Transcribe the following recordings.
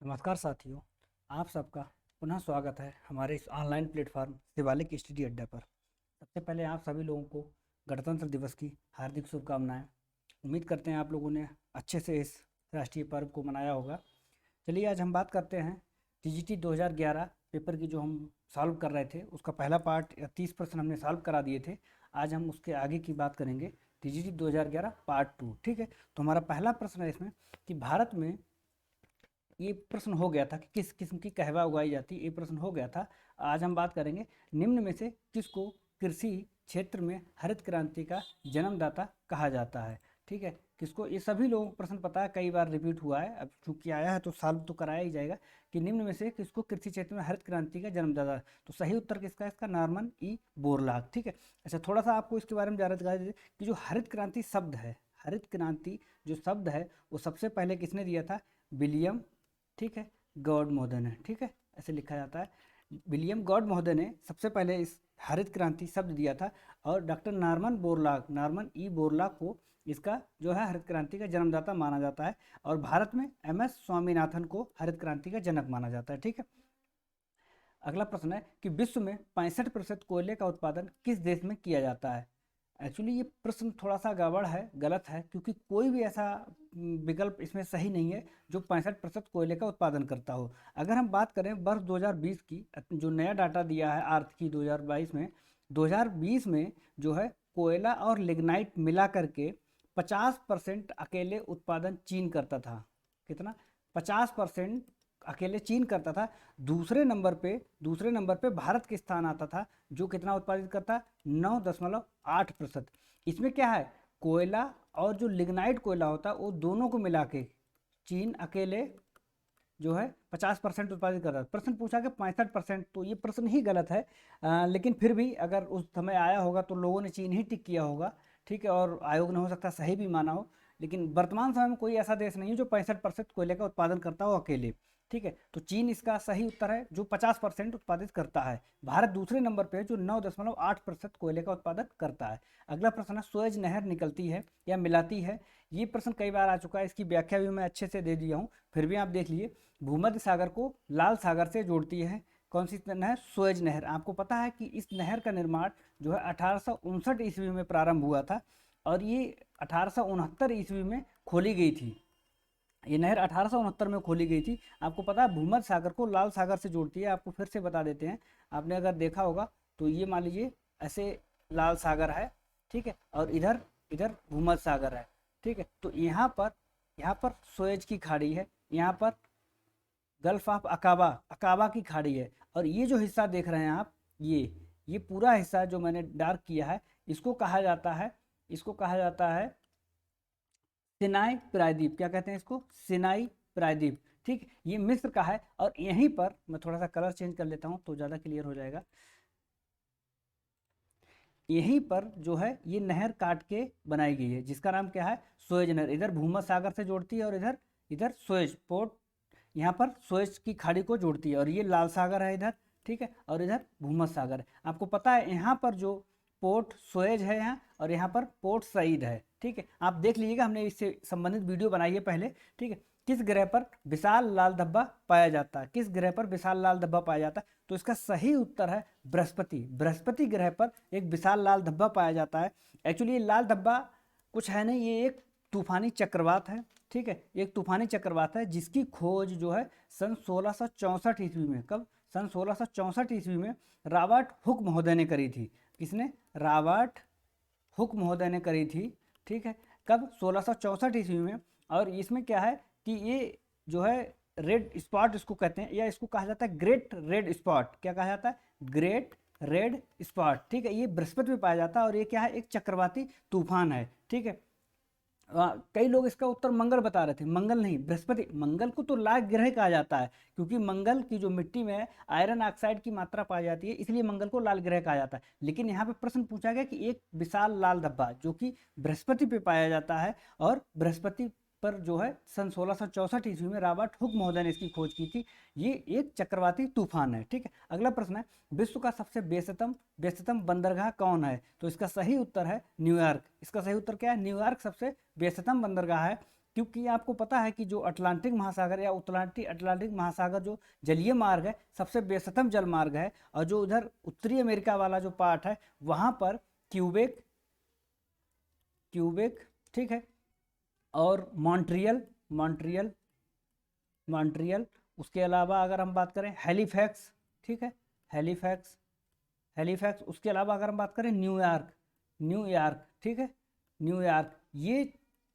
नमस्कार साथियों, आप सबका पुनः स्वागत है हमारे इस ऑनलाइन प्लेटफॉर्म शिवालिक स्टडी अड्डा पर। सबसे पहले आप सभी लोगों को गणतंत्र दिवस की हार्दिक शुभकामनाएं। उम्मीद करते हैं आप लोगों ने अच्छे से इस राष्ट्रीय पर्व को मनाया होगा। चलिए आज हम बात करते हैं टीजीटी 2011 पेपर की जो हम सॉल्व कर रहे थे, उसका पहला पार्ट या 30 प्रश्न हमने सॉल्व करा दिए थे। आज हम उसके आगे की बात करेंगे, टीजीटी 2011 पार्ट 2। ठीक है, तो हमारा पहला प्रश्न है इसमें कि भारत में ये प्रश्न हो गया था कि किस किस्म की कहवा उगाई जाती है, ये प्रश्न हो गया था। आज हम बात करेंगे निम्न में से किसको कृषि क्षेत्र में हरित क्रांति का जन्मदाता कहा जाता है। ठीक है, किसको, ये सभी लोगों को प्रश्न पता है, कई बार रिपीट हुआ है, अब चूंकि आया है तो सॉल्व तो कराया ही जाएगा कि निम्न में से किसको कृषि क्षेत्र में हरित क्रांति का जन्मदाता। तो सही उत्तर किसका है, इसका नॉर्मन ई बोरलॉग। ठीक है, अच्छा थोड़ा सा आपको इसके बारे में जानकारी दे कि जो हरित क्रांति शब्द है, हरित क्रांति जो शब्द है वो सबसे पहले किसने दिया था, विलियम, ठीक है, गॉड महोदय ने। ठीक है, ऐसे लिखा जाता है, विलियम गॉड महोदय ने सबसे पहले इस हरित क्रांति शब्द दिया था। और doctor Norman Borlaug, Norman E Borlaug को इसका जो है हरित क्रांति का जन्मदाता माना जाता है। और भारत में एमएस स्वामीनाथन को हरित क्रांति का जनक माना जाता है। ठीक है, अगला प्रश्न है कि विश्व में 65% कोयले का उत्पादन किस देश में किया जाता है। एक्चुअली ये प्रश्न थोड़ा सा गड़बड़ है, गलत है, क्योंकि कोई भी ऐसा विकल्प इसमें सही नहीं है जो 65% कोयले का उत्पादन करता हो। अगर हम बात करें वर्ष 2020 की, जो नया डाटा दिया है आर्थ की 2022 में, 2020 में जो है कोयला और लिग्नाइट मिला करके 50% अकेले उत्पादन चीन करता था। कितना, 50% अकेले चीन करता था। दूसरे नंबर पे भारत के स्थान आता था, जो कितना उत्पादित करता, 9.8%। इसमें क्या है, कोयला और जो लिग्नाइट कोयला होता है वो दोनों को मिला के चीन अकेले जो है 50% उत्पादित कर रहा है। प्रश्न पूछा कि 65%, तो ये प्रश्न ही गलत है। लेकिन फिर भी अगर उस समय आया होगा तो लोगों ने चीन ही टिक किया होगा। ठीक है, और आयोग ने हो सकता है सही भी माना हो, लेकिन वर्तमान समय में कोई ऐसा देश नहीं है जो 65% कोयले का उत्पादन करता हो अकेले। ठीक है, तो चीन इसका सही उत्तर है जो 50% उत्पादित करता है। भारत दूसरे नंबर पे है जो 9.8% कोयले का उत्पादन करता है। अगला प्रश्न है, सुएज नहर निकलती है या मिलाती है। ये प्रश्न कई बार आ चुका है, इसकी व्याख्या भी मैं अच्छे से दे दिया हूँ, फिर भी आप देख लिए। भूमध्य सागर को लाल सागर से जोड़ती है कौन सी नहर, सुएज नहर। आपको पता है कि इस नहर का निर्माण जो है 1859 ईस्वी में प्रारंभ हुआ था और ये 1869 ईस्वी में खोली गई थी। ये नहर 1869 में खोली गई थी। आपको पता है भूमध्य सागर को लाल सागर से जोड़ती है। आपको फिर से बता देते हैं, आपने अगर देखा होगा तो ये मान लीजिए ऐसे लाल सागर है, ठीक है, और इधर इधर भूमध्य सागर है। ठीक है, तो यहाँ पर सुएज की खाड़ी है, यहाँ पर गल्फ ऑफ अकाबा, अकाबा की खाड़ी है। और ये जो हिस्सा देख रहे हैं आप, ये पूरा हिस्सा जो मैंने डार्क किया है, इसको कहा जाता है, इसको कहा जाता है सिनाई प्रायद्वीप। क्या कहते हैं इसको, सिनाई प्रायद्वीप। ठीक, ये मिस्र का है। और यहीं पर मैं थोड़ा सा कलर चेंज कर लेता हूं तो ज़्यादा क्लियर हो जाएगा। यहीं पर जो है ये नहर काट के बनाई गई है, जिसका नाम क्या है, सुएज नहर। इधर भूमध्य सागर से जोड़ती है और इधर इधर सुएज पोर्ट, यहाँ पर सुएज की खाड़ी को जोड़ती है। और ये लाल सागर है इधर, ठीक है, और इधर भूमध्य सागर है। आपको पता है यहाँ पर जो पोर्ट सुएज है यहाँ, और यहाँ पर पोर्ट सईद है। ठीक है, आप देख लीजिएगा, हमने इससे संबंधित वीडियो बनाई है पहले। ठीक है, किस ग्रह पर विशाल लाल धब्बा पाया जाता है, किस ग्रह पर विशाल लाल धब्बा पाया जाता है, तो इसका सही उत्तर है बृहस्पति। बृहस्पति ग्रह पर एक विशाल लाल धब्बा पाया जाता है। एक्चुअली ये लाल धब्बा कुछ है नहीं, ये एक तूफानी चक्रवात है। ठीक है, एक तूफानी चक्रवात है जिसकी खोज जो है सन 1664 ईस्वी में, कब, सन 1664 ईस्वी में रॉबर्ट हुक महोदय ने करी थी। किसने, रॉबर्ट हुक महोदय ने करी थी। ठीक है, कब, 1664 ईस्वी में। और इसमें क्या है कि ये जो है रेड स्पॉट इसको कहते हैं, या इसको कहा जाता है ग्रेट रेड स्पॉट। क्या कहा जाता है, ग्रेट रेड स्पॉट। ठीक है, ये बृहस्पति में पाया जाता है और ये क्या है, एक चक्रवाती तूफान है। ठीक है, कई लोग इसका उत्तर मंगल बता रहे थे, मंगल नहीं, बृहस्पति। मंगल को तो लाल ग्रह कहा जाता है, क्योंकि मंगल की जो मिट्टी में आयरन ऑक्साइड की मात्रा पाई जाती है, इसलिए मंगल को लाल ग्रह कहा जाता है। लेकिन यहाँ पे प्रश्न पूछा गया कि एक विशाल लाल धब्बा जो कि बृहस्पति पे पाया जाता है, और बृहस्पति पर जो है सन 1664 ईस्वी में रॉबर्ट हुक महोदय ने इसकी खोज की थी। ये एक चक्रवाती तूफान है। ठीक है, अगला प्रश्न है, विश्व का सबसे व्यस्ततम बंदरगाह कौन है, तो इसका सही उत्तर है न्यूयॉर्क। इसका सही उत्तर क्या है, न्यूयॉर्क सबसे व्यस्ततम बंदरगाह है। क्योंकि आपको पता है कि जो अटलांटिक महासागर या अटलांटिक महासागर जो जलीय मार्ग है सबसे व्यस्ततम जल मार्ग है, और जो उधर उत्तरी अमेरिका वाला जो पार्ट है वहाँ पर क्यूबेक क्यूबेक ठीक है, और मॉन्ट्रियल मॉन्ट्रियल मॉन्ट्रियल उसके अलावा अगर हम बात करें हैलिफैक्स, ठीक है, हैलिफैक्स हैलिफैक्स उसके अलावा अगर हम बात करें न्यूयॉर्क ठीक है, न्यूयॉर्क, ये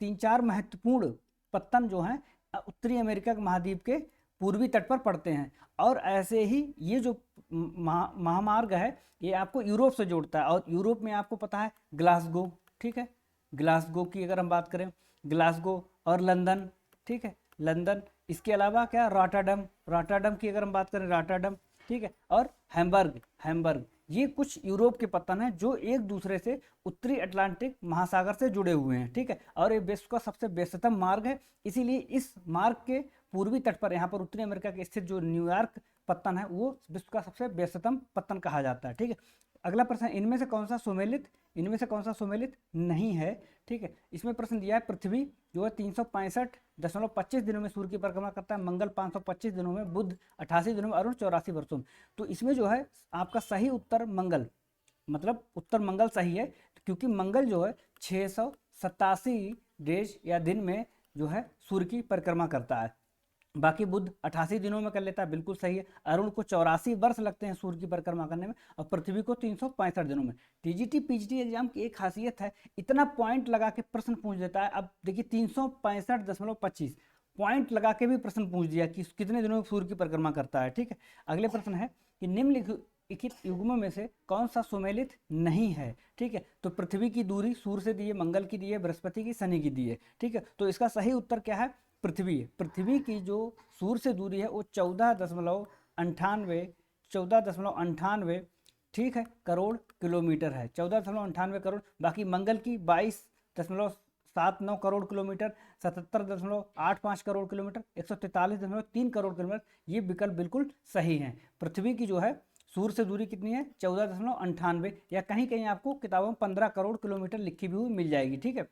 3-4 महत्वपूर्ण पत्तन जो हैं उत्तरी अमेरिका के महाद्वीप के पूर्वी तट पर पड़ते हैं। और ऐसे ही ये जो महामार्ग है ये आपको यूरोप से जोड़ता है, और यूरोप में आपको पता है ग्लासगो, ठीक है, ग्लासगो की अगर हम बात करें, ग्लासगो और लंदन, ठीक है, लंदन, इसके अलावा क्या रॉटरडम की अगर हम बात करें, रॉटरडम, ठीक है, और हैम्बर्ग, ये कुछ यूरोप के पत्तन हैं जो एक दूसरे से उत्तरी अटलांटिक महासागर से जुड़े हुए हैं, ठीक है, और ये विश्व का सबसे व्यस्ततम मार्ग है। इसीलिए इस मार्ग के पूर्वी तट पर यहाँ पर उत्तरी अमेरिका के स्थित जो न्यूयॉर्क पत्तन है वो विश्व का सबसे व्यस्ततम पत्तन कहा जाता है, ठीक है। अगला प्रश्न, इनमें से कौन सा सुमेलित नहीं है, ठीक है। इसमें प्रश्न दिया है पृथ्वी जो है 365.25 दिनों में सूर्य की परिक्रमा करता है, मंगल 525 दिनों में, बुध 88 दिनों में, अरुण 84 वर्षों में। तो इसमें जो है आपका सही उत्तर मंगल, मतलब उत्तर मंगल सही है, क्योंकि मंगल जो है 687 डेज या दिन में जो है सूर्य की परिक्रमा करता है। बाकी बुध 88 दिनों में कर लेता है, बिल्कुल सही है। अरुण को 84 वर्ष लगते हैं सूर्य की परिक्रमा करने में, और पृथ्वी को 365 दिनों में। टीजीटी पीजीटी एग्जाम की एक खासियत है, इतना पॉइंट लगा के प्रश्न पूछ देता है। अब देखिए 365.25 पॉइंट लगा के भी प्रश्न पूछ दिया कि कितने दिनों में सूर्य की परिक्रमा करता है, ठीक है। अगले प्रश्न है कि निम्नलिखित युग्मों में से कौन सा सुमेलित नहीं है, ठीक है। तो पृथ्वी की दूरी सूर्य से दी है, मंगल की दी है, बृहस्पति की, शनि की दी है, ठीक है। तो इसका सही उत्तर क्या है, पृथ्वी की जो सूर्य से दूरी है वो 14.98 ठीक है करोड़ किलोमीटर है, 14.98 करोड़। बाकी मंगल की 22.79 crore kilometre, 77.85 crore kilometre, 143.3 crore kilometre, ये विकल्प बिल्कुल सही है। पृथ्वी की जो है सूर्य से दूरी कितनी है, 14.98, या कहीं कहीं आपको किताबों में 15 करोड़ किलोमीटर लिखी भी हुई मिल जाएगी, ठीक है।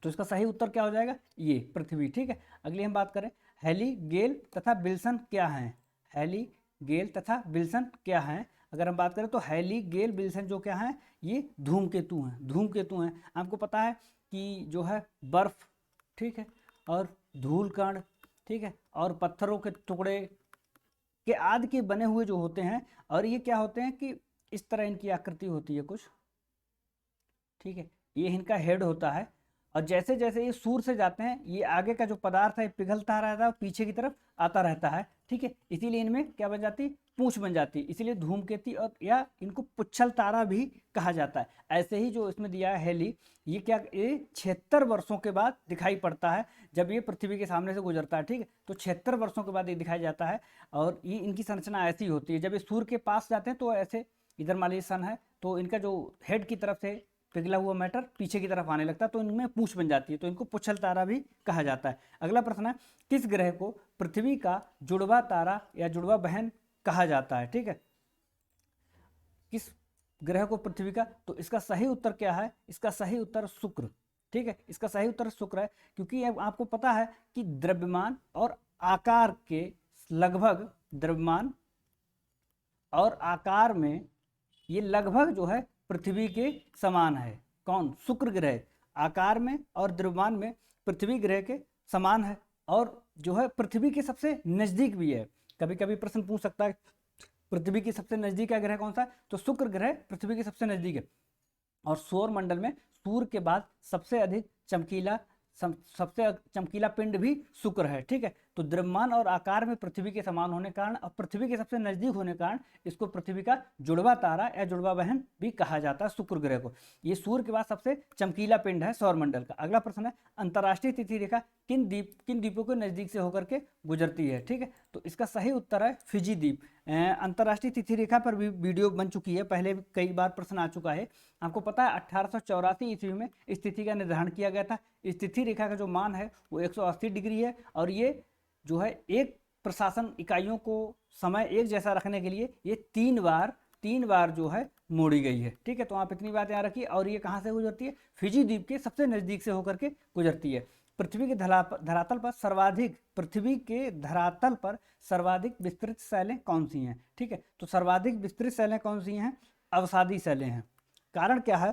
तो इसका सही उत्तर क्या हो जाएगा, ये पृथ्वी, ठीक है। अगली हम बात करें, हेली, गेल तथा विल्सन क्या हैं, हेली, गेल तथा विल्सन क्या हैं। अगर हम बात करें तो हेली, गेल, विल्सन जो क्या हैं, ये धूमकेतु हैं। आपको पता है कि जो है बर्फ, ठीक है, और धूल कण, ठीक है, और पत्थरों के टुकड़े के आदि के बने हुए जो होते हैं, और ये क्या होते हैं कि इस तरह इनकी आकृति होती है कुछ, ठीक है, ये इनका हेड होता है, और जैसे जैसे ये सूर्य से जाते हैं ये आगे का जो पदार्थ है पिघलता रहता है, पीछे की तरफ आता रहता है, ठीक है। इसीलिए इनमें क्या बन जाती, पूंछ बन जाती, इसीलिए धूमकेतु और या इनको पुच्छल तारा भी कहा जाता है। ऐसे ही जो इसमें दिया है हेली, ये क्या, ये 76 वर्षों के बाद दिखाई पड़ता है जब ये पृथ्वी के सामने से गुजरता है, ठीक है। तो 76 वर्षों के बाद ये दिखाई जाता है, और ये इनकी संरचना ऐसी होती है, जब ये सूर्य के पास जाते हैं तो ऐसे, इधर मान लीजिए सन है तो इनका जो हेड की तरफ से पिघला हुआ मैटर पीछे की तरफ आने लगता है, तो इनमें पूंछ बन जाती है, तो इनको पुच्छल तारा भी कहा जाता है। अगला प्रश्न है, किस ग्रह को पृथ्वी का जुड़वा तारा या जुड़वा बहन कहा जाता है, ठीक है। किस ग्रह को पृथ्वी का, तो इसका सही उत्तर क्या है, इसका सही उत्तर शुक्र, ठीक है, इसका सही उत्तर शुक्र है, क्योंकि आपको पता है कि द्रव्यमान और आकार के लगभग, द्रव्यमान और आकार में ये लगभग जो है पृथ्वी के समान है। कौन, शुक्र ग्रह, आकार में और द्रव्यमान में पृथ्वी ग्रह के समान है, और जो है पृथ्वी के सबसे नजदीक भी है। कभी कभी प्रश्न पूछ सकता है पृथ्वी की सबसे नजदीक का ग्रह कौन सा है, तो शुक्र ग्रह पृथ्वी के सबसे नजदीक है। और सौर मंडल में सूर्य के बाद सबसे चमकीला पिंड भी शुक्र है, ठीक है। तो द्रव्यमान और आकार में पृथ्वी के समान होने के कारण और पृथ्वी के सबसे नजदीक होने के कारण इसको पृथ्वी का जुड़वा तारा या जुड़वा बहन भी कहा जाता है, शुक्र ग्रह को। ये सूर्य के बाद सबसे चमकीला पिंड है सौरमंडल का। अगला प्रश्न है, अंतर्राष्ट्रीय तिथि रेखा किन द्वीपों के नजदीक से होकर के गुजरती है, ठीक है। तो इसका सही उत्तर है फिजी द्वीप। अंतर्राष्ट्रीय तिथि रेखा पर भी वीडियो बन चुकी है, पहले कई बार प्रश्न आ चुका है। आपको पता है 1884 ईस्वी में इस तिथि का निर्धारण किया गया था। इस तिथि रेखा का जो मान है वो 180 डिग्री है, और ये जो है एक प्रशासन इकाइयों को समय एक जैसा रखने के लिए ये तीन बार जो है मोड़ी गई है, ठीक है। तो आप इतनी बात याद रखिए। और ये कहाँ से गुजरती है, फिजी द्वीप के सबसे नज़दीक से होकर के गुजरती है। पृथ्वी के धरातल पर सर्वाधिक विस्तृत शैलें कौन सी हैं? ठीक है, तो सर्वाधिक विस्तृत शैलें कौन सी हैं? अवसादी शैलें हैं। कारण क्या है?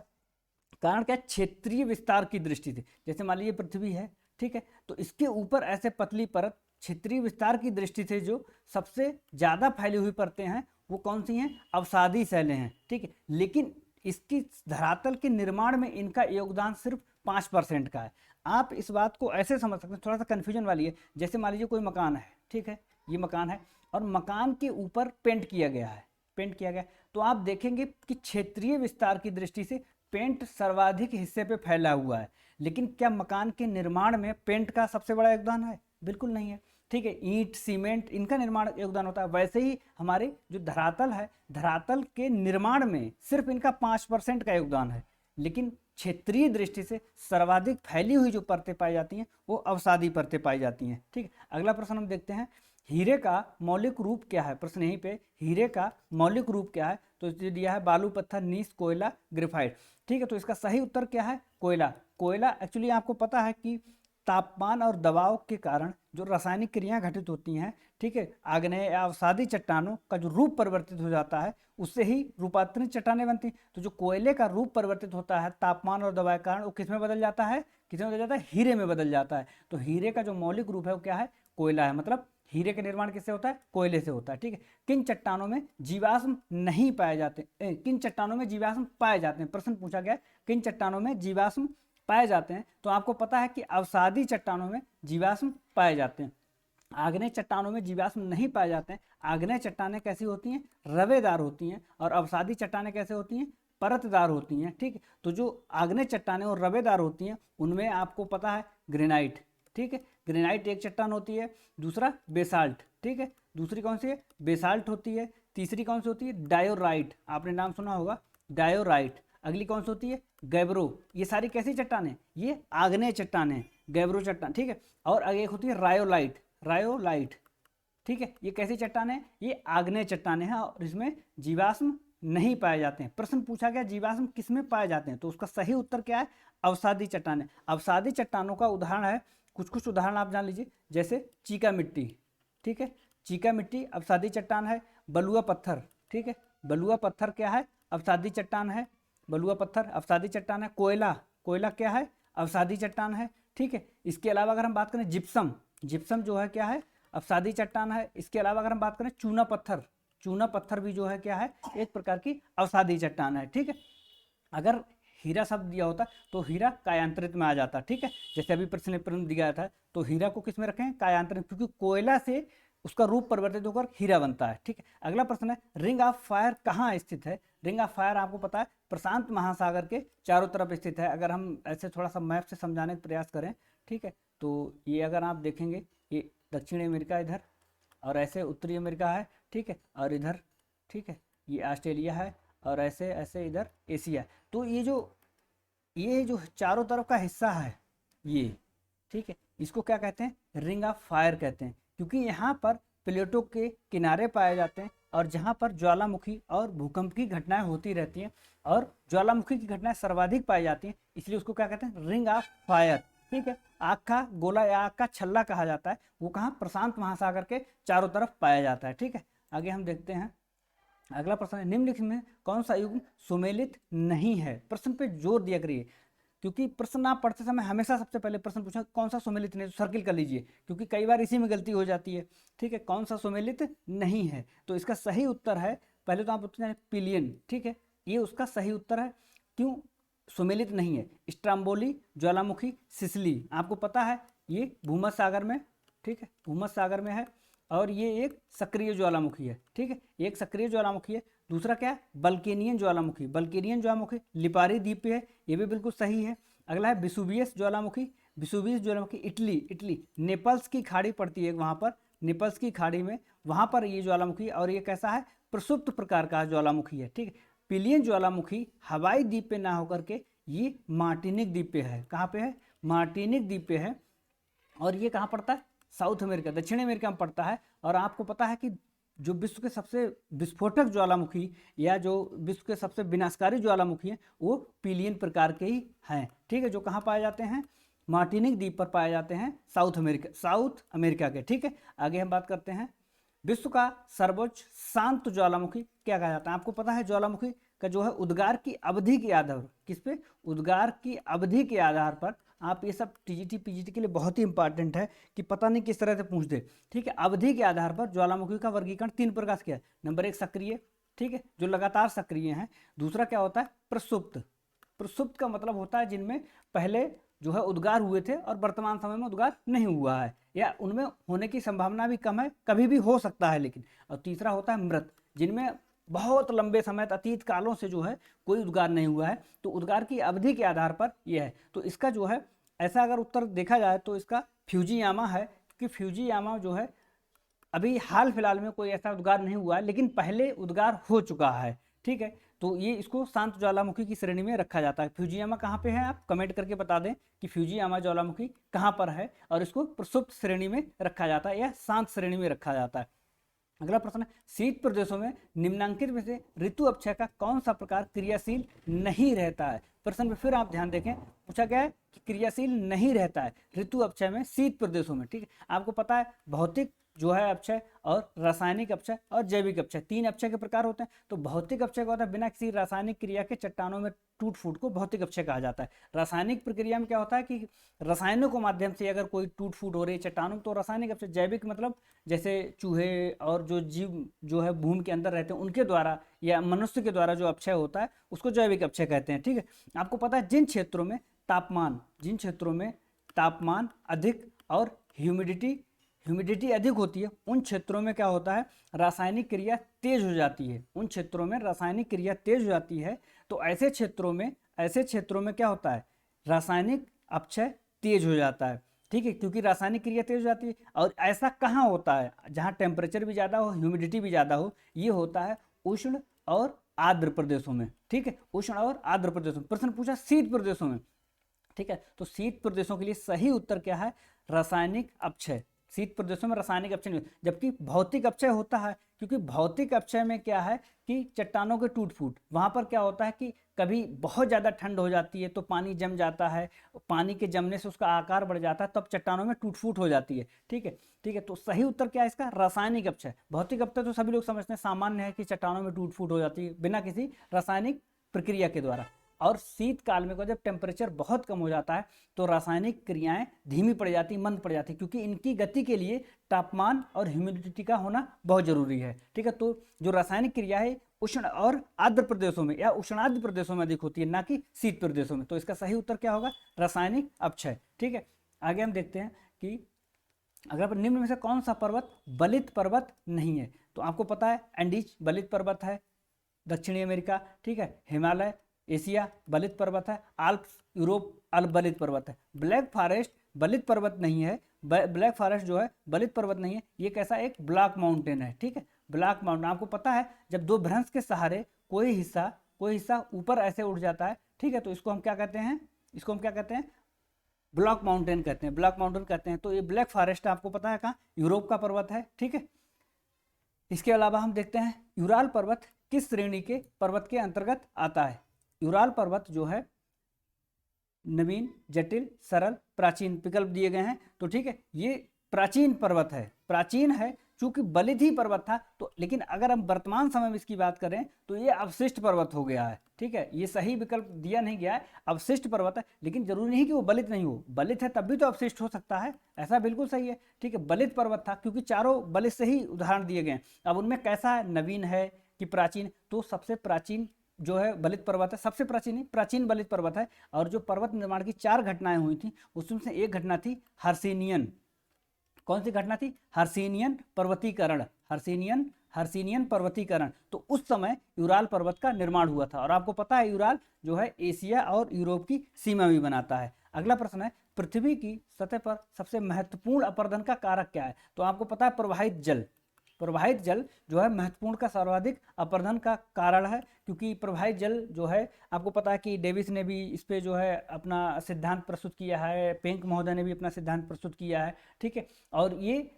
कारण क्या है? क्षेत्रीय विस्तार की दृष्टि से, जैसे मान लीजिए पृथ्वी है, ठीक है, तो इसके ऊपर ऐसे पतली परत क्षेत्रीय विस्तार की दृष्टि से जो सबसे ज्यादा फैली हुई परतें हैं वो कौन सी हैं? अवसादी शैलें हैं। ठीक है, लेकिन इसकी धरातल के निर्माण में इनका योगदान सिर्फ 5% का है। आप इस बात को ऐसे समझ सकते हैं, थोड़ा सा कन्फ्यूजन वाली है। जैसे मान लीजिए कोई मकान है, ठीक है, ये मकान है और मकान के ऊपर पेंट किया गया है, पेंट किया गया, तो आप देखेंगे कि क्षेत्रीय विस्तार की दृष्टि से पेंट सर्वाधिक हिस्से पे फैला हुआ है, लेकिन क्या मकान के निर्माण में पेंट का सबसे बड़ा योगदान है? बिल्कुल नहीं है। ठीक है, ईंट सीमेंट इनका निर्माण योगदान होता है। वैसे ही हमारे जो धरातल है, धरातल के निर्माण में सिर्फ इनका 5% का योगदान है, लेकिन क्षेत्रीय दृष्टि से सर्वाधिक फैली हुई जो परतें पाई जाती हैं वो अवसादी परतें पाई जाती हैं। ठीक है, अगला प्रश्न हम देखते हैं, हीरे का मौलिक रूप क्या है? प्रश्न यहीं पे, हीरे का मौलिक रूप क्या है? तो दिया है बालू, पत्थर, नीस, कोयला, ग्रेफाइट। ठीक है, तो इसका सही उत्तर क्या है? कोयला। कोयला एक्चुअली आपको पता है कि तापमान और दबाव के कारण जो रासायनिक क्रियाएं घटित होती हैं, ठीक है, आग्नेय या अवसादी चट्टानों का जो रूप परिवर्तित हो जाता है उससे ही रूपांतरित चट्टानें बनती हैं। तो जो कोयले का रूप परिवर्तित होता है तापमान और दबाव के कारण, वो किस में बदल जाता है? किसमें बदल जाता है? हीरे में बदल जाता है। तो हीरे का जो मौलिक रूप है वो क्या है? कोयला है। मतलब हीरे का निर्माण किससे होता है? कोयले से होता है। ठीक है, किन चट्टानों में जीवाश्म नहीं पाए जाते? किन चट्टानों में जीवाश्म पाए जाते हैं? प्रश्न पूछा गया किन चट्टानों में जीवाश्म पाए जाते हैं। तो आपको पता है कि अवसादी चट्टानों में जीवाश्म पाए जाते हैं, आग्नेय चट्टानों में जीवाश्म नहीं पाए जाते हैं। आग्नेय चट्टानें कैसी होती हैं? रवेदार होती हैं, और अवसादी चट्टानें कैसे होती हैं? परतदार होती हैं। ठीक है, तो जो आग्नेय चट्टानें और रवेदार होती हैं उनमें आपको पता है ग्रेनाइट। ठीक है, ग्रेनाइट एक चट्टान होती है। दूसरा बेसाल्ट। ठीक है, दूसरी कौन सी है? बेसाल्ट होती है। तीसरी कौन सी होती है? डायोराइट, आपने नाम सुना होगा, डायोराइट। अगली कौन सी होती है? गैब्रो। ये सारी कैसी चट्टानें? ये आग्नेय चट्टानें, गैब्रो चट्टान। ठीक है, और आगे एक होती है रायोलाइट, रायोलाइट। ठीक है, ये कैसी चट्टानें? ये आग्नेय चट्टानें हैं और इसमें जीवाश्म नहीं पाए जाते हैं। प्रश्न पूछा गया जीवाश्म किसमें पाए जाते हैं, तो उसका सही उत्तर क्या है? अवसादी चट्टानें। अवसादी चट्टानों का उदाहरण है, कुछ उदाहरण आप जान लीजिए, जैसे चीका मिट्टी। ठीक है, चीका मिट्टी अवसादी चट्टान है। बलुआ पत्थर, ठीक है, बलुआ पत्थर क्या है? अवसादी चट्टान है। बलुआ पत्थर अवसादी चट्टान है। कोयला, कोयला क्या है? अवसादी चट्टान है। ठीक है, इसके अलावा अगर हम बात करें जिप्सम, जिप्सम जो है क्या है? अवसादी चट्टान है। इसके अलावा अगर हम बात करें चूना पत्थर, चूना पत्थर भी जो है क्या है? एक प्रकार की अवसादी चट्टान है। ठीक है, अगर हीरा शब्द दिया होता तो हीरा कायांतरित में आ जाता। ठीक है, जैसे अभी प्रश्न दिया था, तो हीरा को किस में रखें? कायांतरित, क्योंकि कोयला से उसका रूप परिवर्तित होकर हीरा बनता है। ठीक है, अगला प्रश्न है, रिंग ऑफ फायर कहाँ स्थित है? रिंग ऑफ फायर आपको पता है प्रशांत महासागर के चारों तरफ स्थित है। अगर हम ऐसे थोड़ा सा मैप से समझाने का प्रयास करें, ठीक है, तो ये अगर आप देखेंगे, ये दक्षिणी अमेरिका इधर, और ऐसे उत्तरी अमेरिका है। ठीक है, और इधर, ठीक है, ये ऑस्ट्रेलिया है, और ऐसे ऐसे इधर एशिया। तो ये जो चारों तरफ का हिस्सा है ये, ठीक है, इसको क्या कहते हैं? रिंग ऑफ फायर कहते हैं, क्योंकि यहाँ पर प्लेटों के किनारे पाए जाते हैं और जहाँ पर ज्वालामुखी और भूकंप की घटनाएं होती रहती हैं और ज्वालामुखी की घटनाएं सर्वाधिक पाई जाती हैं, इसलिए उसको क्या कहते हैं? Ring of fire. ठीक है, आग का गोला या आग का छल्ला कहा जाता है, वो कहाँ? प्रशांत महासागर के चारों तरफ पाया जाता है। ठीक है, आगे हम देखते हैं, अगला प्रश्न है, निम्नलिखित में कौन सा युग्म सुमेलित नहीं है? प्रश्न पे जोर दिया करिए, क्योंकि प्रश्न आप पढ़ते समय हमेशा सबसे पहले प्रश्न पूछा कौन सा सुमेलित नहीं, तो सर्किल कर लीजिए, क्योंकि कई बार इसी में गलती हो जाती है। ठीक है, कौन सा सुमेलित नहीं है? तो इसका सही उत्तर है, पहले तो आप उत्तर हैं पिलियन। ठीक है, ये उसका सही उत्तर है। क्यों सुमेलित नहीं है? स्ट्राम्बोली, ज्वालामुखी, सिसली, आपको पता है ये भूमध्य सागर में, ठीक है, भूमध्य सागर में है, और ये एक सक्रिय ज्वालामुखी है। ठीक है, एक सक्रिय ज्वालामुखी है। दूसरा क्या है? बल्केनियन ज्वालामुखी, बल्केनियन ज्वालामुखी लिपारी द्वीप पे है, ये भी बिल्कुल सही है। अगला है विसुवियस ज्वालामुखी, विसुवियस ज्वालामुखी इटली, इटली नेपल्स की खाड़ी पड़ती है वहाँ पर, नेपल्स की खाड़ी में, वहाँ पर ये ज्वालामुखी, और ये कैसा है? प्रसुप्त प्रकार का ज्वालामुखी है। ठीक है, पिलियन ज्वालामुखी हवाई द्वीप पे ना होकर के ये मार्टिनिक द्वीप पे है। कहाँ पे है? मार्टिनिक द्वीप पे है, और ये कहाँ पड़ता है? साउथ अमेरिका, दक्षिण अमेरिका में पड़ता है। और आपको पता है कि जो विश्व के सबसे विस्फोटक ज्वालामुखी या जो विश्व के सबसे विनाशकारी ज्वालामुखी हैं वो पिलियन प्रकार के ही हैं। ठीक है, जो कहाँ पाए जाते हैं? मार्टिनिक द्वीप पर पाए जाते हैं, साउथ अमेरिका के। ठीक है, आगे हम बात करते हैं। विश्व का सर्वोच्च शांत ज्वालामुखी क्या कहा जाता है? आपको पता है ज्वालामुखी का जो है उद्गार की अवधि के आधार पर, किस पे? उद्गार की अवधि के आधार पर। आप ये सब टीजीटी पीजीटी के लिए बहुत ही इंपॉर्टेंट है कि पता नहीं किस तरह से पूछ दे। ठीक है, अवधि के आधार पर ज्वालामुखी का वर्गीकरण 3 प्रकार से किया है। नंबर 1 सक्रिय, ठीक है, जो लगातार सक्रिय हैं। दूसरा क्या होता है? प्रसुप्त। प्रसुप्त का मतलब होता है जिनमें पहले जो है उद्गार हुए थे और वर्तमान समय में उद्गार नहीं हुआ है, या उनमें होने की संभावना भी कम है, कभी भी हो सकता है लेकिन। और तीसरा होता है मृत, जिनमें बहुत लंबे समय अतीत कालों से जो है कोई उद्गार नहीं हुआ है। तो उद्गार की अवधि के आधार पर यह है। तो इसका जो है ऐसा अगर उत्तर देखा जाए तो इसका फ्यूजियामा है, क्योंकि फ्यूजियामा जो है अभी हाल फिलहाल में कोई ऐसा उद्गार नहीं हुआ है, लेकिन पहले उद्गार हो चुका है। ठीक है, तो ये इसको शांत ज्वालामुखी की श्रेणी में रखा जाता है। फ्यूजियामा कहाँ पे है? आप कमेंट करके बता दें कि फ्यूजियामा ज्वालामुखी कहाँ पर है, और इसको प्रसुप्त श्रेणी में रखा जाता है या शांत श्रेणी में रखा जाता है। अगला प्रश्न है, शीत प्रदेशों में निम्नांकित में से ऋतु अपक्षय का कौन सा प्रकार क्रियाशील नहीं रहता है? प्रश्न में फिर आप ध्यान देखें, पूछा गया है कि क्रियाशील नहीं रहता है ऋतु अपक्षय में शीत प्रदेशों में। ठीक है, आपको पता है भौतिक जो है अपक्षय और रासायनिक अपक्षय और जैविक अपक्षय, 3 अपक्षय के प्रकार होते हैं। तो भौतिक अपक्षय का होता है बिना किसी रासायनिक क्रिया के चट्टानों में टूट फूट को भौतिक अपक्षय कहा जाता है। रासायनिक प्रक्रिया में क्या होता है कि रसायनों के माध्यम से अगर कोई टूट फूट हो रही है चट्टानों में, तो रासायनिक अपक्षय। जैविक मतलब जैसे चूहे और जो जीव जो है भूमि के अंदर रहते हैं उनके द्वारा या मनुष्य के द्वारा जो अपक्षय होता है उसको जैविक अपक्षय कहते हैं। ठीक है, आपको पता है जिन क्षेत्रों में तापमान अधिक और ह्यूमिडिटी अधिक होती है, उन क्षेत्रों में क्या होता है? रासायनिक क्रिया तेज हो जाती है। उन क्षेत्रों में रासायनिक क्रिया तेज हो जाती है। तो ऐसे क्षेत्रों में क्या होता है? रासायनिक अपक्षय तेज हो जाता है। ठीक है, क्योंकि रासायनिक क्रिया तेज हो जाती है। और ऐसा कहाँ होता है? जहाँ टेम्परेचर भी ज़्यादा हो, ह्यूमिडिटी भी ज़्यादा हो। ये होता है उष्ण और आर्द्र प्रदेशों में। ठीक है, उष्ण और आर्द्र प्रदेशों में। प्रश्न पूछा शीत प्रदेशों में। ठीक है, तो शीत प्रदेशों के लिए सही उत्तर क्या है? रासायनिक अपक्षय। शीत प्रदेशों में रासायनिक अपक्षय नहीं, जबकि भौतिक अपक्षय होता है। क्योंकि भौतिक अपक्षय में क्या है कि चट्टानों के टूट फूट, वहाँ पर क्या होता है कि कभी बहुत ज़्यादा ठंड हो जाती है तो पानी जम जाता है, पानी के जमने से उसका आकार बढ़ जाता है, तब चट्टानों में टूट फूट हो जाती है। ठीक है, तो सही उत्तर क्या है इसका? रासायनिक अपक्षय। भौतिक अपक्षय तो सभी लोग समझते हैं, सामान्य है कि चट्टानों में टूट फूट हो जाती है बिना किसी रासायनिक प्रक्रिया के द्वारा। और शीतकाल में जब टेम्परेचर बहुत कम हो जाता है तो रासायनिक क्रियाएं धीमी पड़ जाती, मंद पड़ जाती, क्योंकि इनकी गति के लिए तापमान और ह्यूमिडिटी का होना बहुत जरूरी है। ठीक है, तो जो रासायनिक क्रिया है उष्ण और आर्द्र प्रदेशों में या उष्णार्द्र प्रदेशों में अधिक होती है, ना कि शीत प्रदेशों में। तो इसका सही उत्तर क्या होगा? रासायनिक अपक्षय। ठीक है, आगे हम देखते हैं कि अगर निम्न में से कौन सा पर्वत बलित पर्वत नहीं है? तो आपको पता है एंडीज बलित पर्वत है, दक्षिणी अमेरिका। ठीक है, हिमालय एशिया बलित पर्वत है, आल्प्स यूरोप अल्प बलित पर्वत है। ब्लैक फॉरेस्ट बलित पर्वत नहीं है। ब्लैक फॉरेस्ट जो है बलित पर्वत नहीं है, ये कैसा? एक ब्लॉक माउंटेन है। ठीक है, ब्लॉक माउंटेन। आपको पता है जब दो भ्रंश के सहारे कोई हिस्सा ऊपर ऐसे उठ जाता है, ठीक है, तो इसको हम क्या कहते हैं? ब्लॉक माउंटेन कहते हैं। तो ये ब्लैक फॉरेस्ट आपको पता है कहाँ? यूरोप का पर्वत है। ठीक है, इसके अलावा हम देखते हैं यूराल पर्वत किस श्रेणी के पर्वत के अंतर्गत आता है? यूराल पर्वत जो है नवीन, जटिल, सरल, प्राचीन विकल्प दिए गए हैं। तो ठीक है, ये प्राचीन पर्वत है। प्राचीन है चूंकि बलित ही पर्वत था, तो लेकिन अगर हम वर्तमान समय में इसकी बात करें तो ये अवशिष्ट पर्वत हो गया है। ठीक है, ये सही विकल्प दिया नहीं गया है, अवशिष्ट पर्वत है। लेकिन जरूरी नहीं कि वो बलित नहीं हो, बलित है तब भी तो अवशिष्ट हो सकता है, ऐसा बिल्कुल सही है। ठीक है, बलित पर्वत था क्योंकि चारों बलित से ही उदाहरण दिए गए। अब उनमें कैसा है, नवीन है कि प्राचीन? तो सबसे प्राचीन जो है बलित पर्वत है, सबसे प्राचीन बलित पर्वत है। और जो पर्वत निर्माण की 4 घटनाएं हुई थी उसमें से एक घटना थी हर्सिनियन। कौन सी घटना थी? हर्सिनियन पर्वतीकरण। तो उस समय यूराल पर्वत का निर्माण हुआ था। और आपको पता है यूराल जो है एशिया और यूरोप की सीमा भी बनाता है। अगला प्रश्न है, पृथ्वी की सतह पर सबसे महत्वपूर्ण अपर्दन का कारक क्या है? तो आपको पता है प्रवाहित जल जो है महत्वपूर्ण का सर्वाधिक अपर्दन का कारण है, क्योंकि प्रवाहित जल जो है आपको पता है कि डेविस ने भी इस पे जो है अपना सिद्धांत प्रस्तुत किया है, पेंक महोदय ने भी अपना सिद्धांत प्रस्तुत किया है। ठीक है, और ये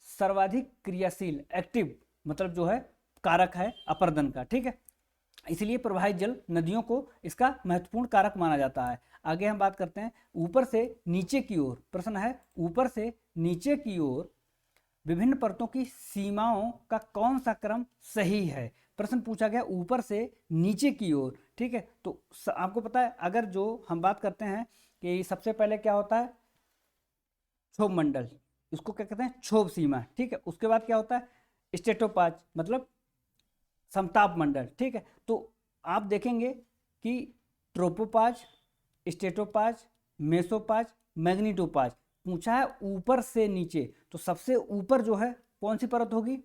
सर्वाधिक क्रियाशील एक्टिव मतलब जो है कारक है अपर्दन का। ठीक है, इसलिए प्रवाहित जल नदियों को इसका महत्वपूर्ण कारक माना जाता है। आगे हम बात करते हैं ऊपर से नीचे की ओर। प्रश्न है ऊपर से नीचे की ओर विभिन्न परतों की सीमाओं का कौन सा क्रम सही है। प्रश्न पूछा गया ऊपर से नीचे की ओर, ठीक है। तो आपको पता है अगर जो हम बात करते हैं कि सबसे पहले क्या होता है, क्षोभ मंडल, इसको क्या कहते हैं, क्षोभ सीमा, ठीक है। उसके बाद क्या होता है, स्टेटोपाज मतलब समताप मंडल, ठीक है। तो आप देखेंगे कि ट्रोपोपाज, स्टेटोपाज, मेसोपाज, मैग्नीटोपाज, पूछा है ऊपर से नीचे, तो सबसे ऊपर जो है कौन सी परत होगी,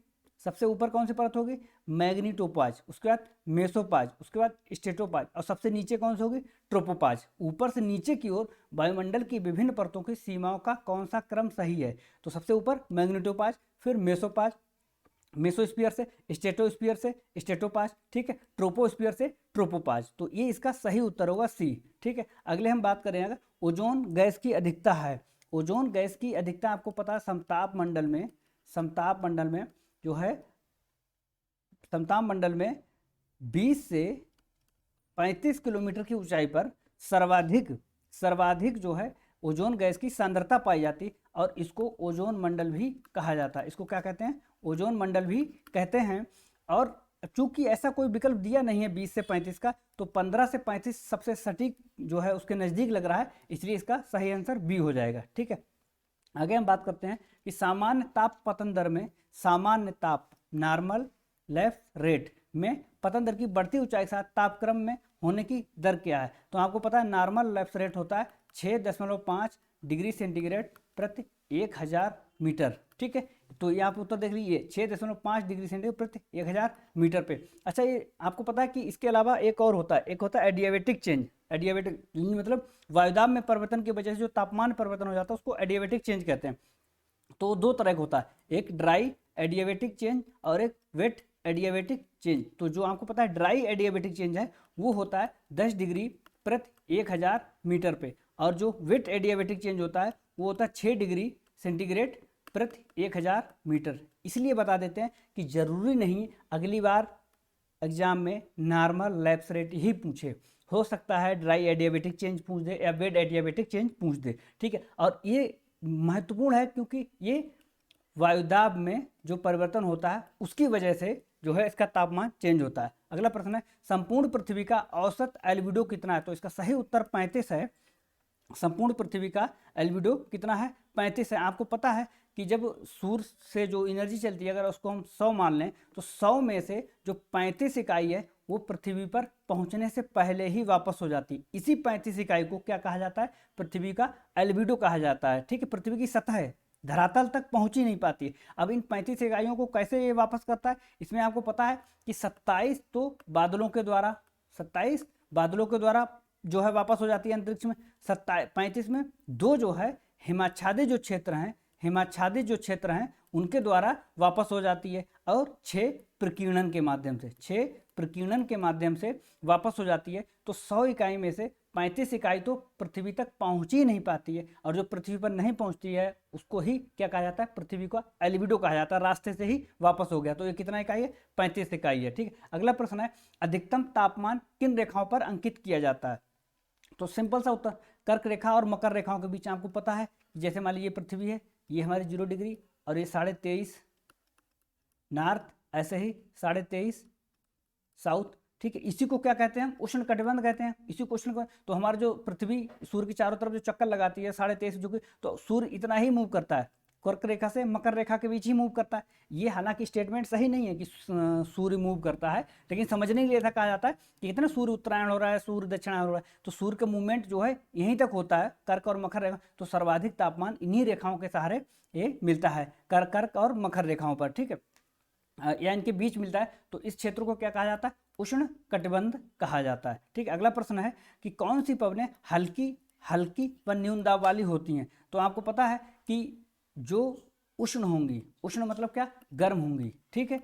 सबसे ऊपर कौन सी परत होगी, मैग्नीटोपाज, उसके बाद मेसोपाज, उसके बाद स्टेटोपाज, और सबसे नीचे कौन सी होगी, ट्रोपोपाज। ऊपर से नीचे की ओर वायुमंडल की विभिन्न परतों की सीमाओं का कौन सा क्रम सही है। तो सबसे ऊपर मैग्नीटोपाज, फिर मेसोपाज, मेसोस्फीयर से स्टेटोस्फीयर से स्टेटोपाज, ठीक है, ट्रोपोस्फीयर से ट्रोपोपाज। तो ये इसका सही उत्तर होगा सी, ठीक है। अगले हम बात करें अगर ओजोन गैस की अधिकता है। ओजोन गैस की अधिकता आपको पता है समताप मंडल में, समताप मंडल में जो है, समताप मंडल में 20 से 35 किलोमीटर की ऊंचाई पर सर्वाधिक जो है ओजोन गैस की सांद्रता पाई जाती, और इसको ओजोन मंडल भी कहा जाता है। इसको क्या कहते हैं, ओजोन मंडल भी कहते हैं। और चूंकि ऐसा कोई विकल्प दिया नहीं है 20 से 35 का, तो 15 से 35 सबसे सटीक जो है उसके नज़दीक लग रहा है, इसलिए इसका सही आंसर बी हो जाएगा, ठीक है। आगे हम बात करते हैं कि सामान्य ताप पतन दर में, सामान्य ताप नॉर्मल लैप्स रेट में पतन दर की बढ़ती ऊंचाई के साथ तापक्रम में होने की दर क्या है। तो आपको पता है नॉर्मल लैप्स रेट होता है 6.5 डिग्री सेंटीग्रेड प्रति 1000 मीटर, ठीक है। तो ये आप उत्तर देख लीजिए 6.5 डिग्री सेंटीग्रेड प्रति 1000 मीटर पे। अच्छा, ये आपको पता है कि इसके अलावा एक और होता है, एक होता है एडियाबेटिक चेंज। एडियाबेटिक मतलब वायुदाब में परिवर्तन की वजह से जो तापमान परिवर्तन हो जाता है उसको एडियाबेटिक चेंज कहते हैं। तो दो तरह का होता है, एक ड्राई एडियाबेटिक चेंज और एक वेट एडियाबेटिक चेंज। तो जो आपको पता है ड्राई एडियाबेटिक चेंज है वो होता है 10 डिग्री प्रति 1000 मीटर पे, और जो वेट एडियाबेटिक चेंज होता है वो होता है 6 डिग्री सेंटीग्रेड प्रति 1000 मीटर। इसलिए बता देते हैं कि जरूरी नहीं अगली बार एग्जाम में नॉर्मल लैप्स रेट ही पूछे, हो सकता है ड्राई एडियाबेटिक चेंज पूछ दे या वेट एडियाबेटिक चेंज पूछ दे, ठीक है। और ये महत्वपूर्ण है क्योंकि ये वायुदाब में जो परिवर्तन होता है उसकी वजह से जो है इसका तापमान चेंज होता है। अगला प्रश्न है संपूर्ण पृथ्वी का औसत एल्बिडो कितना है। तो इसका सही उत्तर 35 है। संपूर्ण पृथ्वी का एल्बिडो कितना है, 35 है। आपको पता है कि जब सूर्य से जो एनर्जी चलती है अगर उसको हम 100 मान लें तो 100 में से जो 35 इकाई है वो पृथ्वी पर पहुंचने से पहले ही वापस हो जाती है। इसी 35 इकाई को क्या कहा जाता है, पृथ्वी का एल्बिडो कहा जाता है, ठीक है। पृथ्वी की सतह है, धरातल तक पहुंच ही नहीं पाती। अब इन 35 इकाइयों को कैसे ये वापस करता है, इसमें आपको पता है कि 27 तो बादलों के द्वारा, 27 बादलों के द्वारा जो है वापस हो जाती है अंतरिक्ष में। 35 में 2 जो है हिमाच्छादित जो क्षेत्र हैं, हिमाच्छादित जो क्षेत्र हैं उनके द्वारा वापस हो जाती है, और 6 प्रकीर्णन के माध्यम से, 6 प्रकीर्णन के माध्यम से वापस हो जाती है। तो 100 इकाई में से 35 इकाई तो पृथ्वी तक पहुंच ही नहीं पाती है, और जो पृथ्वी पर नहीं पहुंचती है उसको ही क्या कहा जाता है, पृथ्वी का एल्बिडो कहा जाता है, रास्ते से ही वापस हो गया। तो ये कितना इकाई है, 35 इकाई है, ठीक है। अगला प्रश्न है अधिकतम तापमान किन रेखाओं पर अंकित किया जाता है। तो सिंपल सा उत्तर, कर्क रेखा और मकर रेखाओं के बीच आपको पता है, जैसे मान लीजिए पृथ्वी है, ये हमारी 0 डिग्री और ये 23.5 नॉर्थ, ऐसे ही 23.5 साउथ, ठीक है। इसी को क्या कहते हैं हम, उष्ण कटिबंध कहते हैं, इसी को उष्ण। तो हमारा जो पृथ्वी सूर्य की चारों तरफ जो चक्कर लगाती है 23.5 जो कि, तो सूर्य इतना ही मूव करता है, कर्क रेखा से मकर रेखा के बीच ही मूव करता है। ये हालांकि स्टेटमेंट सही नहीं है कि सूर्य मूव करता है, लेकिन समझने के लिए ऐसा कहा जाता है कि इतना सूर्य उत्तरायण हो रहा है, सूर्य दक्षिणायन हो रहा है, तो सूर्य का मूवमेंट जो है यहीं तक होता है, कर्क और मकर रेखा। तो सर्वाधिक तापमान इन्हीं रेखाओं के सहारे ये मिलता है, कर्क और मकर रेखाओं पर, ठीक है, या इनके बीच मिलता है। तो इस क्षेत्र को क्या कहा जाता है, उष्ण कटिबंध कहा जाता है, ठीक है। अगला प्रश्न है कि कौन सी पवनें हल्की व न्यून दाब वाली होती हैं। तो आपको पता है कि जो उष्ण होंगी, उष्ण मतलब क्या, गर्म होंगी, ठीक है।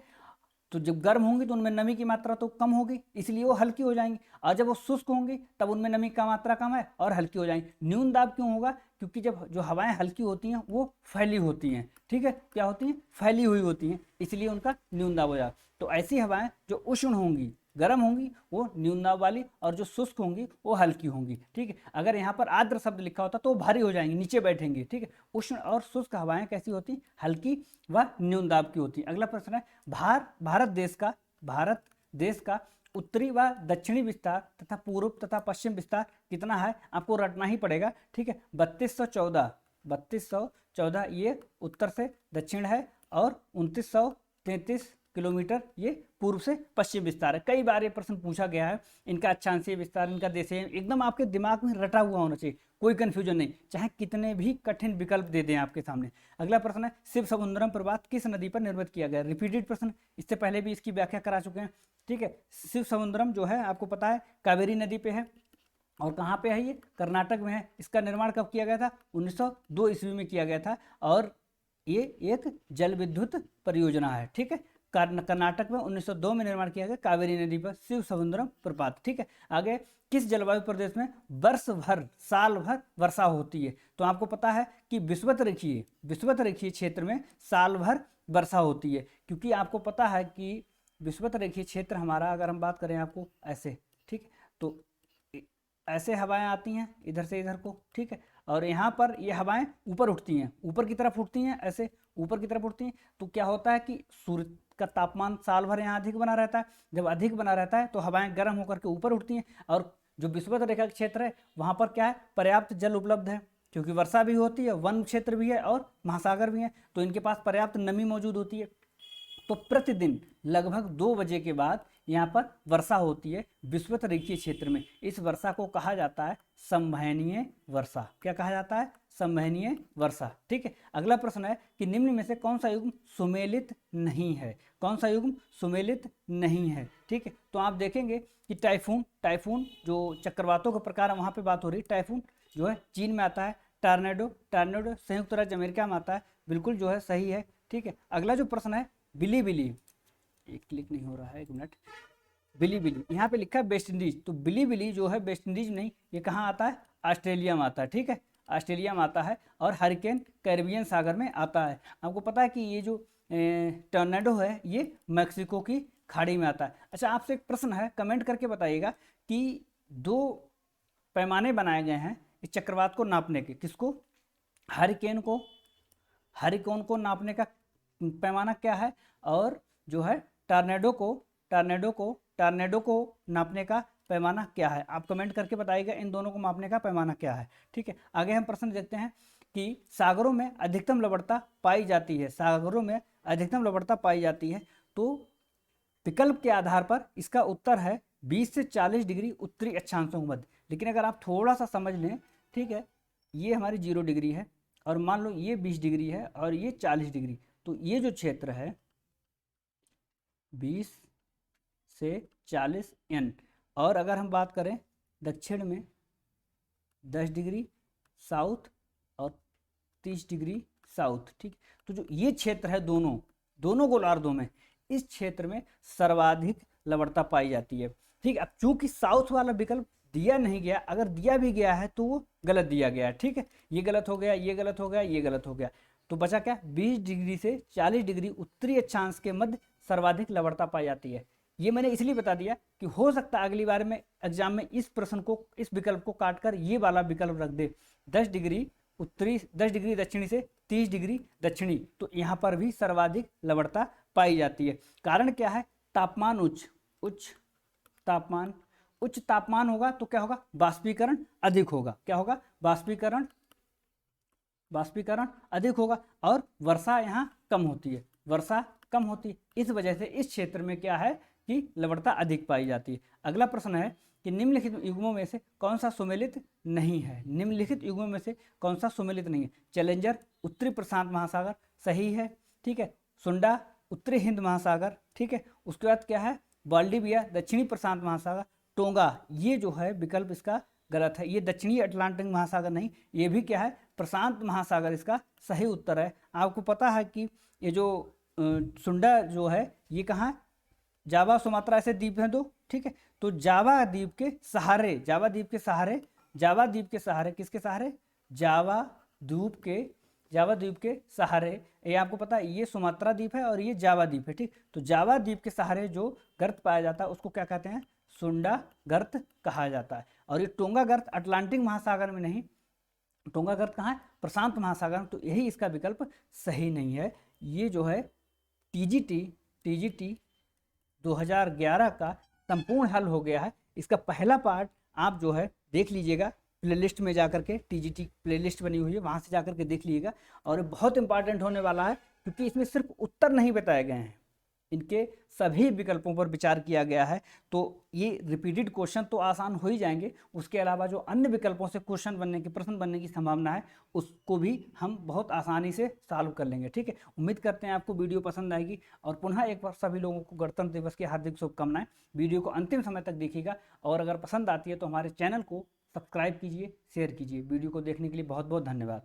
तो जब गर्म होंगी तो उनमें नमी की मात्रा तो कम होगी, इसलिए वो हल्की हो जाएंगी, और जब वो शुष्क होंगी तब उनमें नमी का मात्रा कम है और हल्की हो जाएंगी। न्यून दाब क्यों होगा, क्योंकि जब जो हवाएं हल्की होती हैं वो फैली होती हैं, ठीक है, क्या होती हैं, फैली हुई होती हैं, इसलिए उनका न्यून दाब हो जाएगा। तो ऐसी हवाएं जो उष्ण होंगी, गर्म होंगी वो न्यून दाब वाली, और जो शुष्क होंगी वो हल्की होंगी। ठीक है, अगर यहाँ पर आर्द्र शब्द लिखा होता तो वो भारी हो जाएंगी, नीचे बैठेंगी। ठीक है, उष्ण और शुष्क हवाएं कैसी होती, हल्की व न्यून दाब की होती। अगला प्रश्न है, भारत देश का उत्तरी व दक्षिणी विस्तार तथा पूर्व तथा पश्चिम विस्तार कितना है, आपको रटना ही पड़ेगा। ठीक है, 3214 ये उत्तर से दक्षिण है, और 2933 किलोमीटर ये पूर्व से पश्चिम विस्तार है। कई बार ये प्रश्न पूछा गया है, इनका अक्षांशीय विस्तार, इनका देशीय, एकदम आपके दिमाग में रटा हुआ होना चाहिए, कोई कंफ्यूजन नहीं, चाहे कितने भी कठिन विकल्प दे दें आपके सामने। अगला प्रश्न है, शिव समुद्रम प्रपात किस नदी पर निर्मित किया गया। रिपीटेड प्रश्न, इससे पहले भी इसकी व्याख्या करा चुके हैं। ठीक है, शिव समुद्रम जो है आपको पता है कावेरी नदी पे है, और कहाँ पे है, ये कर्नाटक में है। इसका निर्माण कब किया गया था, 1902 ईस्वी में किया गया था, और ये एक जल विद्युत परियोजना है। ठीक है, कर्नाटक में 1902 में निर्माण किया गया कावेरी नदी पर शिव समुद्रम प्रपात। ठीक है, आगे, किस जलवायु प्रदेश में वर्ष भर साल भर वर्षा होती है। तो आपको पता है कि विषुवत रेखीय क्षेत्र में साल भर वर्षा होती है, क्योंकि आपको पता है कि विषुवत रेखीय क्षेत्र हमारा, अगर हम बात करें आपको ऐसे, ठीक, तो ऐसे हवाएं आती हैं इधर से इधर को। ठीक है, और यहाँ पर ये हवाएं ऊपर उठती हैं, ऊपर की तरफ उठती हैं, ऐसे ऊपर की तरफ उठती हैं। तो क्या होता है कि सूर्य का तापमान साल भर यहाँ अधिक बना रहता है। जब अधिक बना रहता है तो हवाएं गर्म होकर के ऊपर उठती हैं, और जो विषुवत रेखा क्षेत्र है वहाँ पर क्या है, पर्याप्त जल उपलब्ध है, क्योंकि वर्षा भी होती है, वन क्षेत्र भी है और महासागर भी है, तो इनके पास पर्याप्त नमी मौजूद होती है। तो प्रतिदिन लगभग 2 बजे के बाद यहाँ पर वर्षा होती है विषुवत रेखीय क्षेत्र में। इस वर्षा को कहा जाता है संवहनीय वर्षा। क्या कहा जाता है, संवहनीय वर्षा। ठीक है, अगला प्रश्न है कि निम्न में से कौन सा युग्म सुमेलित नहीं है। कौन सा युग्म सुमेलित नहीं है। ठीक है, तो आप देखेंगे कि टाइफून जो चक्रवातों के प्रकार है वहाँ पे बात हो रही है। टाइफून जो है चीन में आता है। टॉर्नेडो संयुक्त राज्य अमेरिका में आता है। बिल्कुल जो है सही है। ठीक है, अगला जो प्रश्न है, बिली, एक क्लिक नहीं हो रहा है, एक मिनट। बिली, यहाँ पे लिखा है वेस्ट इंडीज, तो बिली जो है वेस्ट इंडीज नहीं, ये कहाँ आता है, ऑस्ट्रेलिया में आता है। ठीक है, ऑस्ट्रेलिया में आता है, और हरिकेन कैरिबियन सागर में आता है। आपको पता है कि ये जो टॉर्नेडो है ये मैक्सिको की खाड़ी में आता है। अच्छा, आपसे एक प्रश्न है, कमेंट करके बताइएगा कि 2 पैमाने बनाए गए हैं इस चक्रवात को नापने के। किसको, हरिकेन को नापने का पैमाना क्या है, और जो है टॉर्नेडो को नापने का पैमाना क्या है। आप कमेंट करके बताइएगा इन दोनों को मापने का पैमाना क्या है। ठीक है, आगे हम प्रश्न देखते हैं कि सागरों में अधिकतम लवणता पाई जाती है। तो विकल्प के आधार पर इसका उत्तर है 20 से 40 डिग्री उत्तरी अक्षांशों के मध्य। लेकिन अगर आप थोड़ा सा समझ लें, ठीक है, ये हमारी 0 डिग्री है, और मान लो ये 20 डिग्री है और ये 40 डिग्री, तो ये जो क्षेत्र है 20 से 40 n, और अगर हम बात करें दक्षिण में 10 डिग्री साउथ और 30 डिग्री साउथ। ठीक, तो जो ये क्षेत्र है दोनों गोलार्धों में, इस क्षेत्र में सर्वाधिक लवणता पाई जाती है। ठीक, अब चूंकि साउथ वाला विकल्प दिया नहीं गया, अगर दिया भी गया है तो वो गलत दिया गया है। ठीक है, ये गलत हो गया, ये गलत हो गया, ये गलत हो गया, तो बचा क्या, 20 डिग्री से 40 डिग्री उत्तरी अक्षांश के मध्य सर्वाधिक लवणता पाई जाती है। ये मैंने इसलिए बता दिया कि हो सकता है अगली बार में एग्जाम में इस प्रश्न को, इस विकल्प को काटकर ये वाला विकल्प रख दे, 10 डिग्री उत्तरी, 10 डिग्री दक्षिणी से 30 डिग्री दक्षिणी, तो यहाँ पर भी सर्वाधिक लवणता पाई जाती है। कारण क्या है, तापमान उच्च तापमान होगा तो क्या होगा, वाष्पीकरण अधिक होगा। क्या होगा, वाष्पीकरण अधिक होगा, और वर्षा यहाँ कम होती है। इस वजह से इस क्षेत्र में क्या है कि लवणता अधिक पाई जाती है। अगला प्रश्न है कि निम्नलिखित युग्मों में से कौन सा सुमेलित नहीं है। चैलेंजर उत्तरी प्रशांत महासागर सही है। ठीक है, सुंडा उत्तरी हिंद महासागर। ठीक है, उसके बाद क्या है, वाल्डिविया दक्षिणी प्रशांत महासागर। टोंगा, ये जो है विकल्प इसका गलत है, ये दक्षिणी अटलांटिक महासागर नहीं, ये भी क्या है, प्रशांत महासागर इसका सही उत्तर है। आपको पता है कि ये जो सुंडा जो है ये कहाँ, जावा सुमात्रा ऐसे द्वीप हैं 2। ठीक है, तो जावा द्वीप के सहारे किसके सहारे, जावा द्वीप के जावा द्वीप के सहारे, ये आपको पता है ये सुमात्रा द्वीप है और ये जावा द्वीप है, ठीक। तो जावा द्वीप के सहारे जो गर्त पाया जाता है उसको क्या कहते हैं, सुंडा गर्त कहा जाता है। और ये टोंगा गर्त अटलांटिक महासागर में नहीं, टोंगा गर्त कहाँ है, प्रशांत महासागर में, तो यही इसका विकल्प सही नहीं है। ये जो है टीजीटी 2011 का संपूर्ण हल हो गया है। इसका पहला पार्ट आप जो है देख लीजिएगा, प्लेलिस्ट में जाकर के, टीजीटी प्लेलिस्ट बनी हुई है वहाँ से जाकर के देख लीजिएगा। और बहुत इंपॉर्टेंट होने वाला है क्योंकि इसमें सिर्फ उत्तर नहीं बताए गए हैं, इनके सभी विकल्पों पर विचार किया गया है। तो ये रिपीटेड क्वेश्चन तो आसान हो ही जाएंगे, उसके अलावा जो अन्य विकल्पों से क्वेश्चन बनने की, प्रश्न बनने की संभावना है उसको भी हम बहुत आसानी से सॉल्व कर लेंगे, ठीक है। उम्मीद करते हैं आपको वीडियो पसंद आएगी और पुनः एक बार सभी लोगों को गणतंत्र दिवस की हार्दिक शुभकामनाएं। वीडियो को अंतिम समय तक देखिएगा और अगर पसंद आती है तो हमारे चैनल को सब्सक्राइब कीजिए, शेयर कीजिए। वीडियो को देखने के लिए बहुत बहुत धन्यवाद।